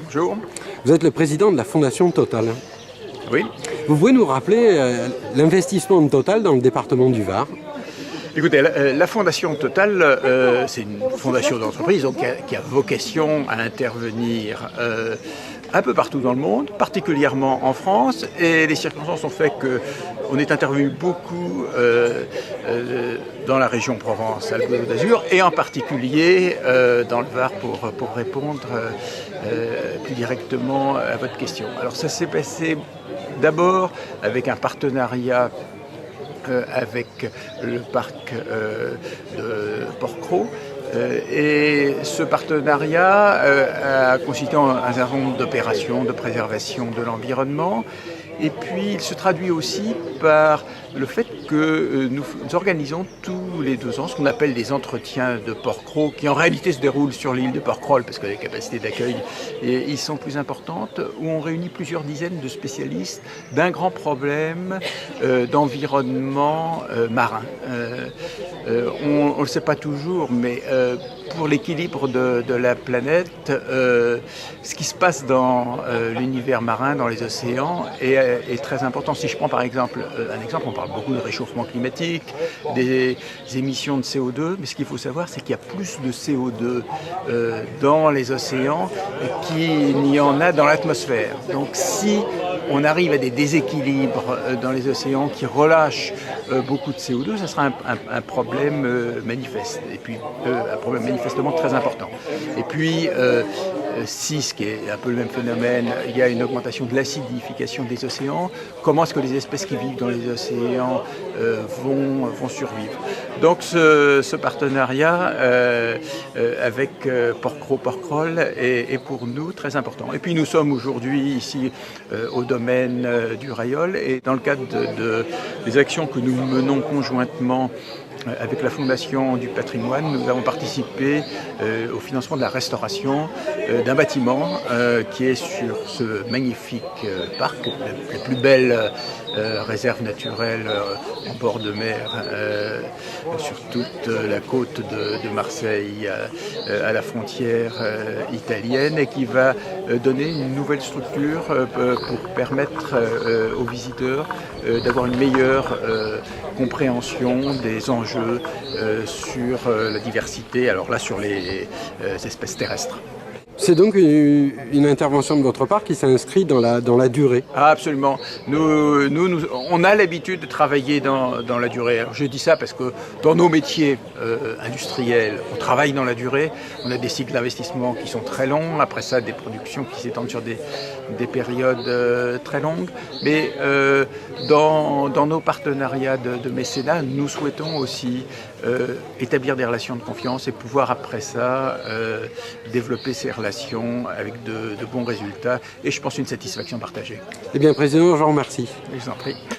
Bonjour. Vous êtes le président de la Fondation Total. Oui. Vous pouvez nous rappeler l'investissement de Total dans le département du Var? Écoutez, la Fondation Total, c'est une fondation d'entreprise donc, qui a vocation à intervenir un peu partout dans le monde, particulièrement en France. Et les circonstances ont fait qu'on est intervenu beaucoup dans la région Provence-Alpes-Côte d'Azur et en particulier dans le Var pour répondre plus directement à votre question. Alors ça s'est passé d'abord avec un partenariat avec le parc de Porquerolles. Et ce partenariat a consisté en un certain nombre d'opérations de préservation de l'environnement. Et puis il se traduit aussi par le fait que nous organisons tous les 2 ans ce qu'on appelle des entretiens de Porquerolles, qui en réalité se déroulent sur l'île de Porquerolles parce que les capacités d'accueil y sont plus importantes, où on réunit plusieurs dizaines de spécialistes d'un grand problème d'environnement marin. On ne le sait pas toujours, mais pour l'équilibre de la planète, ce qui se passe dans l'univers marin, dans les océans, est très important. Si je prends par exemple un exemple, on parle beaucoup de réchauffement climatique, des émissions de CO2, mais ce qu'il faut savoir, c'est qu'il y a plus de CO2 dans les océans qu'il n'y en a dans l'atmosphère. Donc si on arrive à des déséquilibres dans les océans qui relâchent beaucoup de CO2, ça sera un problème manifeste, et puis un problème manifestement très important. Et puis, si, ce qui est un peu le même phénomène, il y a une augmentation de l'acidification des océans, comment est-ce que les espèces qui vivent dans les océans vont survivre? Donc ce partenariat avec Porquerolles est pour nous très important. Et puis nous sommes aujourd'hui ici au domaine du Rayol, et dans le cadre des actions que nous menons conjointement avec la Fondation du Patrimoine, nous avons participé au financement de la restauration d'un bâtiment qui est sur ce magnifique parc, la plus belle réserve naturelle en bord de mer sur toute la côte de Marseille à la frontière italienne, et qui va donner une nouvelle structure pour permettre aux visiteurs d'avoir une meilleure compréhension des enjeux sur la diversité, alors là sur les espèces terrestres. C'est donc une intervention de votre part qui s'inscrit dans la durée. Ah, absolument. On a l'habitude de travailler dans la durée. Alors, je dis ça parce que dans nos métiers industriels, on travaille dans la durée. On a des cycles d'investissement qui sont très longs. Après ça, des productions qui s'étendent sur des périodes très longues. Mais dans nos partenariats de mécénat, nous souhaitons aussi établir des relations de confiance et pouvoir après ça développer ces relations avec de bons résultats, et je pense une satisfaction partagée. Eh bien, Président, je vous remercie. Je vous en prie.